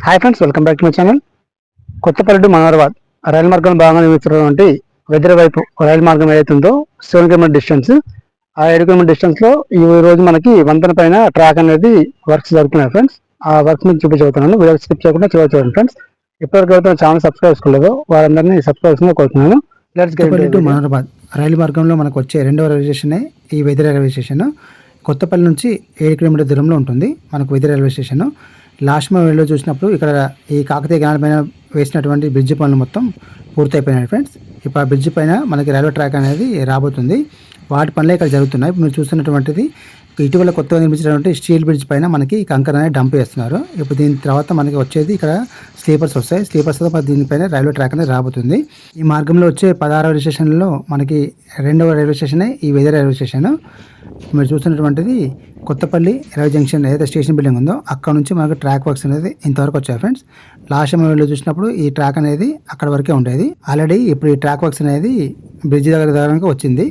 Hi friends, welcome back to my channel. Kothapalli to Manoharabad రైలు మార్గం భాగంగా నిర్మిస్తున్నటువంటి వెదర్ వైపు రైలు మార్గం ఏదైతుందో 7 కిలోమీటర్ డిస్టెన్స్. ఆ 7 కిలోమీటర్ డిస్టెన్స్ లో ఈ రోజు మనకి వంతెన పైన ట్రాక్ అనేది వర్క్స్ జరుగుతున్నాయి ఫ్రెండ్స్. ఆ వర్క్స్ మీకు చూపించబోతున్నాను. వీడియో స్కిప్ చేయకుండా చూడండి ఫ్రెండ్స్. ఇప్పటివరకు అయితే ఛానల్ సబ్స్క్రైబ్ చేసుకోలేదు, వారందరినీ సబ్స్క్రైబ్ కోరుతున్నాను. కొత్తపల్లి టు మనోహరాబాద్ రైలు మార్గంలో మనకు వచ్చే రెండవ రైల్వే స్టేషన్ ఈ వెదర్ రైల్వే స్టేషన్. కొత్తపల్లి నుంచి 7 కిలోమీటర్ దూరంలో ఉంటుంది మనకు వెదర్ రైల్వే స్టేషన్. లాస్ట్ వీడియోలో చూసినప్పుడు ఇక్కడ ఈ కాకతీయ కెనాల్ పైన వేసినటువంటి బ్రిడ్జ్ పనులు మొత్తం పూర్తయిపోయినాయి ఫ్రెండ్స్. ఇప్పుడు ఆ బ్రిడ్జ్ పైన మనకి రైల్వే ట్రాక్ అనేది రాబోతుంది. వాటి పనులే ఇక్కడ జరుగుతున్నాయి. ఇప్పుడు మీరు చూస్తున్నటువంటిది ఇటీవల కొత్తగా నిర్మించినటువంటి స్టీల్ బ్రిడ్జ్ పైన మనకి కంకర అనేది డంప్ చేస్తున్నారు. ఇప్పుడు దీని తర్వాత మనకి వచ్చేది ఇక్కడ స్లీపర్స్ వస్తాయి. స్లీపర్స్ దీనిపైన రైల్వే ట్రాక్ అనేది రాబోతుంది. ఈ మార్గంలో వచ్చే 16వ రైల్వే స్టేషన్లో మనకి రెండవ రైల్వే స్టేషన్ ఈ వెదర్ రైల్వే స్టేషన్. మీరు చూస్తున్నటువంటిది కొత్తపల్లి రైల్వే జంక్షన్ ఏదైతే స్టేషన్ బిల్డింగ్ ఉందో అక్కడ నుంచి మనకు ట్రాక్ వర్క్స్ అనేది ఇంతవరకు వచ్చాయి ఫ్రెండ్స్. లాస్ట్ వీడియోలో చూసినప్పుడు ఈ ట్రాక్ అనేది అక్కడ వరకే ఉండేది. ఆల్రెడీ ఇప్పుడు ఈ ట్రాక్ వర్క్స్ అనేది బ్రిడ్జ్ దగ్గర వచ్చింది.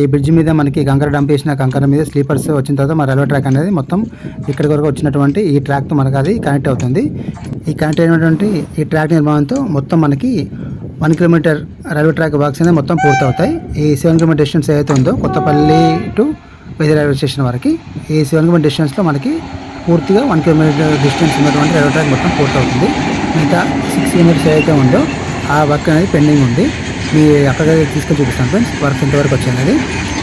ఈ బ్రిడ్జ్ మీద మనకి కంకర డంప్ చేసిన కంకర మీద స్లీపర్స్ వచ్చిన తర్వాత మన రైల్వే ట్రాక్ అనేది మొత్తం ఇక్కడి వరకు వచ్చినటువంటి ఈ ట్రాక్తో మనకు అది కనెక్ట్ అవుతుంది. ఈ కనెక్ట్ అయినటువంటి ఈ ట్రాక్ నిర్మాణంతో మొత్తం మనకి 1 కిలోమీటర్ రైల్వే ట్రాక్ వర్క్స్ అనేది మొత్తం పూర్తవుతాయి. ఈ 7 కిలోమీటర్ డిస్టెన్స్ ఏదైతే ఉందో కొత్తపల్లి టు వెదర్ రైల్వే స్టేషన్ వరకు ఈ 7 కిలోమీటర్ డిస్టెన్స్లో మనకి పూర్తిగా 1 కిలోమీటర్ డిస్టెన్స్ ఉన్నటువంటి రైల్వే ట్రాక్ మొత్తం పూర్తవుతుంది. మిగతా 6 కిలోమీటర్స్ ఏదైతే ఉందో ఆ వర్క్ అనేది పెండింగ్ ఉంది. మీ అక్కడ తీసుకొని చూపిస్తాను ఫ్రెండ్స్ వర్క్ ఎంతవరకు వచ్చింది.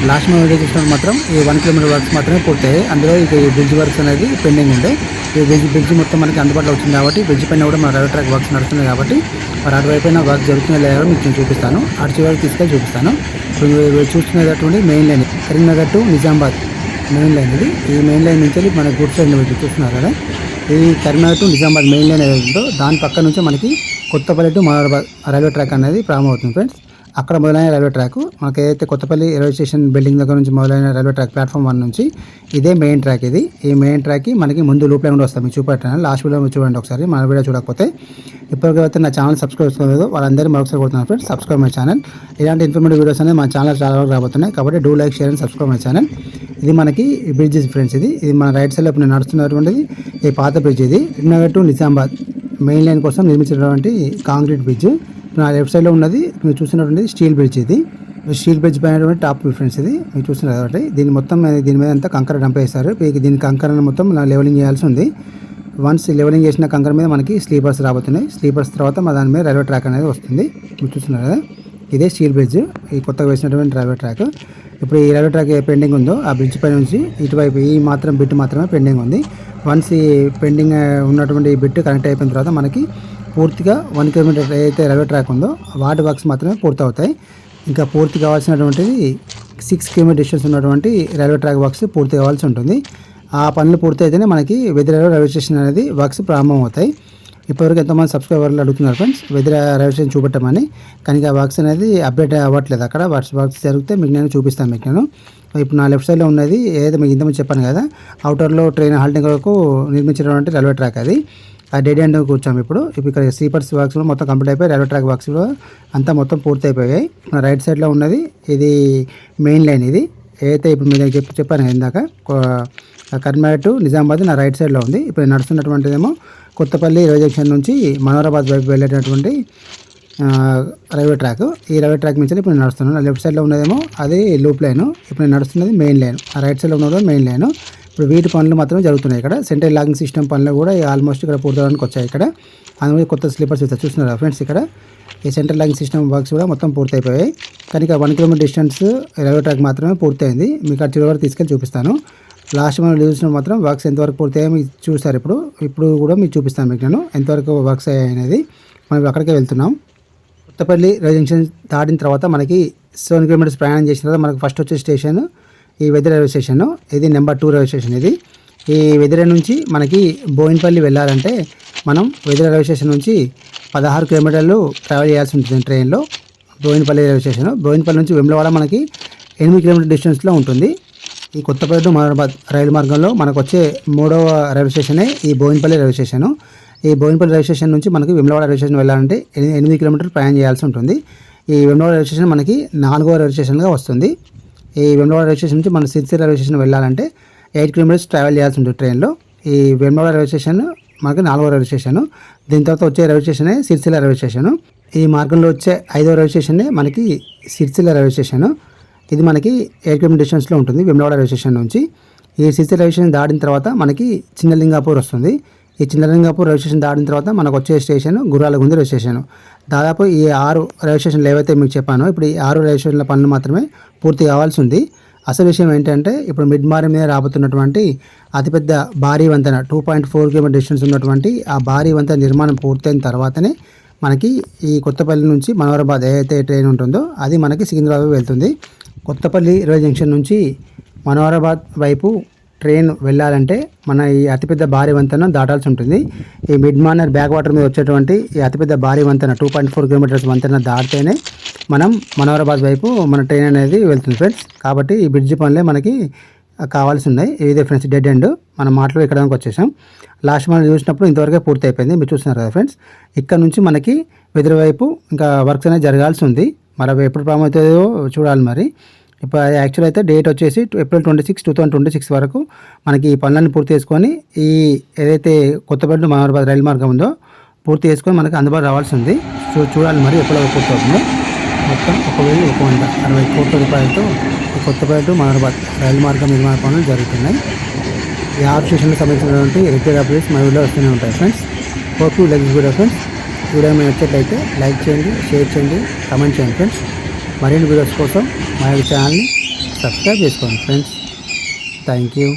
లాస్ట్ వీడియో చూసినప్పుడు మాత్రం ఈ 1 కిలోమీటర్ వర్క్స్ మాత్రమే పూర్తయ్యాయి. అందులో ఇక ఈ బ్రిడ్జ్ వర్క్స్ అనేది పెండింగ్ ఉండే. ఈ బ్రిడ్జ్ మొత్తం మనకి అందుబాటులో వచ్చింది కాబట్టి బ్రిడ్జ్ పైన కూడా మన రైల్వే ట్రాక్ వర్క్స్ నడుస్తున్నాయి కాబట్టి మరి అటువైపు వర్క్ జరుగుతుందో లేదో మీకు నేను చూపిస్తాను. అటు చివరికి తీసుకెళ్ళి చూపిస్తాను. ఇప్పుడు చూస్తున్నటువంటి main line Karimnagar to Nizamabad main line ఇది. ఈ మెయిన్ లైన్ నుంచి మన గుడ్ సైడ్ చూస్తున్నారు కదా, ఈ Karimnagar to Nizamabad main line ఏదైతే ఉందో దాని పక్క నుంచి మనకి Kothapalli to Manoharabad railway track అనేది ప్రారంభమవుతుంది ఫ్రెండ్స్. అక్కడ మొదలైన రైల్వే ట్రాక్ మనకి ఏదైతే కొత్తపల్లి రైల్వే స్టేషన్ బిల్డింగ్ దగ్గర నుంచి మొదలైన రైల్వే ట్రాక్ ప్లాట్ఫామ్ 1 నుంచి ఇదే మెయిన్ ట్రాక్ ఇది. ఈ మెయిన్ ట్రాక్కి మనకి ముందు లూప్ లైన్ కూడా వస్తాం. మీకు చూపెట్టాను లాస్ట్ వీడియో చూడండి ఒకసారి. మన వీడియో చూడకపోతే ఇప్పటికైతే నా ఛానల్ సబ్స్క్రైబ్ చేసుకోలేదు వాళ్ళందరూ మరొకసారి కొడుతున్నాను ఫ్రెండ్స్. Subscribe my channel. ఇలాంటి ఇన్ఫర్మేటివ్ వీడియోస్ అనేది మా ఛానల్ చాలా వరకు రాబోతున్నాయి కాబట్టి do like share and subscribe my channel. ఇది మనకి బ్రిడ్జ్ ఫ్రెండ్స్. ఇది మన రైట్ సైడ్లో ఇప్పుడు నడుస్తున్నటువంటిది ఈ పాత బ్రిడ్జ్. ఇది Karimnagar to Nizamabad main line కోసం నిర్మించినటువంటి కాంక్రీట్ బ్రిడ్జ్. నా లెఫ్ట్ సైడ్లో ఉన్నది మీరు చూసినటువంటి స్టీల్ బ్రిడ్జ్. ఇది స్టీల్ బ్రిడ్జ్ పైన టాప్ ఫ్రెండ్స్. ఇది మీరు చూస్తున్నారు కాబట్టి దీని మొత్తం దీని మీద అంతా కంకర డంప్ వేస్తారు. దీని కంకర మొత్తం లెవెలింగ్ చేయాల్సి ఉంది. వన్స్ లెవెలింగ్ చేసిన కంకర మీద మనకి స్లీపర్స్ రాబోతున్నాయి. స్లీపర్స్ తర్వాత మా దాని మీద రైల్వే ట్రాక్ అనేది వస్తుంది. మీరు చూస్తున్నారు కదా, ఇదే స్టీల్ బ్రిడ్జ్ ఈ కొత్తగా వేసినటువంటి రైల్వే ట్రాక్. ఇప్పుడు ఈ రైల్వే ట్రాక్ ఏ పెండింగ్ ఉందో ఆ బ్రిడ్జ్ పై నుంచి ఇటువైపు ఈ మాత్రం బిట్ మాత్రమే పెండింగ్ ఉంది. వన్స్ ఈ పెండింగ్ ఉన్నటువంటి ఈ బిట్ కనెక్ట్ అయిపోయిన తర్వాత మనకి పూర్తిగా 1 కిలోమీటర్ ఏదైతే రైల్వే ట్రాక్ ఉందో వాటి వర్క్స్ మాత్రమే పూర్తవుతాయి. ఇంకా పూర్తి కావాల్సినటువంటిది 6 కిలోమీటర్ డిస్టెన్స్ ఉన్నటువంటి రైల్వే ట్రాక్ వర్క్స్ పూర్తి కావాల్సి ఉంటుంది. ఆ పనులు పూర్తి అయితేనే మనకి వెదర్ రైల్వే స్టేషన్ అనేది వర్క్స్ ప్రారంభం అవుతాయి. ఇప్పటివరకు ఎంతోమంది సబ్స్క్రైబర్లు అడుగుతున్నారు ఫ్రెండ్స్ వెదర్ రైల్వే స్టేషన్ చూపెట్టమని. కానీ ఆ వర్క్స్ అనేది అప్డేట్ అవ్వట్లేదు. అక్కడ వర్క్స్ జరిగితే మీకు నేను చూపిస్తాను. మీకు నేను ఇప్పుడు నా లెఫ్ట్ సైడ్లో ఉన్నది ఏదైతే మీకు ఇంతమంది చెప్పాను కదా, అవుటర్లో ట్రైన్ హాల్టింగ్ వరకు నిర్మించినటువంటి రైల్వే ట్రాక్ అది. ఆ డెడ్ ఎండ్ కూర్చోము. ఇప్పుడు ఇక్కడ స్లీపర్స్ వర్క్స్లో మొత్తం కంప్లీట్ అయిపోయి రైల్వే ట్రాక్ వర్క్స్లో అంతా మొత్తం పూర్తి అయిపోయాయి. మన రైట్ సైడ్లో ఉన్నది ఇది మెయిన్ లైన్. ఇది ఏదైతే ఇప్పుడు మీరు చెప్పాను ఇందాక కరీంనగర్ టు నిజామాబాద్ నా రైట్ సైడ్లో ఉంది. ఇప్పుడు నడుస్తున్నటువంటిదేమో కొత్తపల్లి రైల్వే జంక్షన్ నుంచి మనోహరాబాద్ వైపు వెళ్ళేటటువంటి రైల్వే ట్రాక్. ఈ రైల్వే ట్రాక్ నుంచి ఇప్పుడు నేను నడుస్తున్నాను. లెఫ్ట్ సైడ్లో ఉన్నదేమో అది లూప్ లైన్. ఇప్పుడు నేను నడుస్తున్నది మెయిన్ లైన్. ఆ రైట్ సైడ్లో ఉన్నది మెయిన్ లైన్. ఇప్పుడు వీటి పనులు మాత్రమే జరుగుతున్నాయి. ఇక్కడ సెంట్రల్ లాగింగ్ సిస్టమ్ పనులు కూడా ఆల్మోస్ట్ ఇక్కడ పూర్తవడానికి వచ్చాయి. ఇక్కడ అందులో కొత్త స్లీపర్స్ ఇస్తారు చూస్తున్నారు ఫ్రెండ్స్. ఇక్కడ ఈ సెంట్రల్ లాగింగ్ సిస్టమ్ వర్క్స్ కూడా మొత్తం పూర్తయిపోయాయి. కానీ ఇక 1 కిలోమీటర్ డిస్టెన్స్ రైల్వే ట్రాక్ మాత్రమే పూర్తయింది. మీకు అటు వరకు తీసుకెళ్ళి చూపిస్తాను. లాస్ట్ మనం చూసిన మాత్రం వర్క్స్ ఎంతవరకు పూర్తయ్యాయో మీకు చూస్తారు. ఇప్పుడు కూడా మీకు చూపిస్తాను మీకు నేను ఎంతవరకు వర్క్స్ అయ్యాయి అనేది. మనం అక్కడికే వెళ్తున్నాం. కొత్తపల్లి రైల్వే జంక్షన్ దాటిన తర్వాత మనకి 7 కిలోమీటర్స్ ప్రయాణం చేసిన తర్వాత మనకు ఫస్ట్ వచ్చే స్టేషన్ ఈ వెదర్ రైల్వే స్టేషన్. ఇది నెంబర్ 2 రైల్వే స్టేషన్. ఇది ఈ వెదర్ నుంచి మనకి బోయినపల్లి వెళ్ళాలంటే మనం వెదర్ రైల్వే స్టేషన్ నుంచి 16 కిలోమీటర్లు ట్రావెల్ చేయాల్సి ఉంటుంది ట్రైన్లో. Boinapalli railway station. బోయినపల్లి నుంచి వేములవాడ మనకి 8 కిలోమీటర్ డిస్టెన్స్లో ఉంటుంది. ఈ కొత్తపల్లి టు మనోహరాబాద్ రైలు మార్గంలో మనకు వచ్చే 3వ రైల్వే స్టేషనే ఈ బోయినపల్లి రైల్వే స్టేషన్. ఈ బోయినపల్లి రైల్వే స్టేషన్ నుంచి మనకి వేములవాడ రైల్వే స్టేషన్ వెళ్ళాలంటే 8 కిలోమీటర్లు ప్రయాణం చేయాల్సి ఉంటుంది. ఈ వేములవాడ రైల్వే స్టేషన్ మనకి 4వ రైల్వే స్టేషన్గా వస్తుంది. ఈ వేములవాడ రైల్వే స్టేషన్ నుంచి మన సిరిసిల్ల రైల్వే స్టేషన్ వెళ్ళాలంటే 8 కిలోమీటర్స్ ట్రావెల్ చేయాల్సి ఉంటుంది ట్రైన్లో. ఈ వేములవాడ రైల్వే స్టేషన్ మనకి 4వ రైల్వే స్టేషన్. దీని తర్వాత వచ్చే రైల్వే స్టేషనే సిరిసిల్ల రైల్వే స్టేషన్. ఈ మార్గంలో వచ్చే 5వ రైల్వే స్టేషనే మనకి సిరిసిల్ల రైల్వే స్టేషన్. ఇది మనకి 8 కిలోమీటర్ డిస్టెన్స్లో ఉంటుంది వేములవాడ రైల్వే స్టేషన్ నుంచి. ఈ సిరిసిల్ల రైల్వే స్టేషన్ దాటిన తర్వాత మనకి చిన్నలింగాపూర్ వస్తుంది. ఈ చిన్నలింగాపూర్ రైల్వే స్టేషన్ దాటిన తర్వాత మనకు వచ్చే స్టేషన్ గుర్రాలగుంది రైల్వే స్టేషన్. దాదాపు ఈ 6 రైల్వే స్టేషన్లు ఏవైతే మీకు చెప్పానో ఇప్పుడు ఈ 6 రైల్వే స్టేషన్ల పనులు మాత్రమే పూర్తి కావాల్సి ఉంది. అసలు విషయం ఏంటంటే ఇప్పుడు మిడ్ మార్గం మీద రాబోతున్నటువంటి అతిపెద్ద భారీ వంతెన 2.4 కిలోమీటర్ డిస్టెన్స్ ఉన్నటువంటి ఆ భారీ వంతెన నిర్మాణం పూర్తయిన తర్వాతనే మనకి ఈ కొత్తపల్లి నుంచి మనోహరాబాద్ ఏదైతే ట్రైన్ ఉంటుందో అది మనకి సికింద్రాబాద్ వెళ్తుంది. కొత్తపల్లి రైల్వే జంక్షన్ నుంచి మనోహరాబాద్ వైపు ట్రైన్ వెళ్ళాలంటే మన ఈ అతిపెద్ద భారీ వంతెన దాటాల్సి ఉంటుంది. ఈ మిడ్ మానర్ బ్యాక్ వాటర్ మీద వచ్చేటువంటి ఈ అతిపెద్ద భారీ వంతెన 2.4 కిలోమీటర్స్ వంతెన దాటితేనే మనం మనోహరాబాద్ వైపు మన ట్రైన్ అనేది వెళ్తుంది ఫ్రెండ్స్. కాబట్టి ఈ బ్రిడ్జి పనులే మనకి కావాల్సి ఉన్నాయి. ఇదే ఫ్రెండ్స్ డెడ్ ఎండ్. మనం మాటలు ఎక్కడానికి వచ్చేసాం. లాస్ట్ మనం చూసినప్పుడు ఇంతవరకే పూర్తి అయిపోయింది. మీరు చూస్తున్నారు కదా ఫ్రెండ్స్. ఇక్కడ నుంచి మనకి వెదురు వైపు ఇంకా వర్క్స్ అనేది జరగాల్సి ఉంది. మరి అవి ఎప్పుడు ప్రారంభం అవుతుందో చూడాలి. మరి ఇప్పుడు యాక్చువల్ అయితే డేట్ వచ్చేసి ఏప్రిల్ 26, 2026 వరకు మనకి ఈ పనులన్నీ పూర్తి చేసుకొని ఈ ఏదైతే కొత్తపల్లి మనోహరాబాద్ రైలు మార్గం ఉందో పూర్తి చేసుకొని మనకి అందుబాటు రావాల్సి ఉంది. చూడాలి మరి ఎప్పుడు పూర్తి అవుతుందో. మొత్తం 1,160 కోట్ల రూపాయలతో ఈ కొత్తపల్లి టు మనోహరాబాద్ రైలు మార్గం నిర్మాణ పనులు జరుగుతున్నాయి. ఈ 6 స్టేషన్లకు సంబంధించినటువంటి రెగ్యులర్ అప్డేట్స్ మా వీడియో వస్తూనే ఉంటాయి friends. Hope you like this video friends. Video మీకు నచ్చినట్లయితే లైక్ చేయండి, షేర్ చేయండి, కామెంట్ చేయండి ఫ్రెండ్స్. మరిన్ని వీడియోస్ కోసం మా యొక్క ఛానల్ని సబ్స్క్రైబ్ చేసుకోండి ఫ్రెండ్స్. Thank you.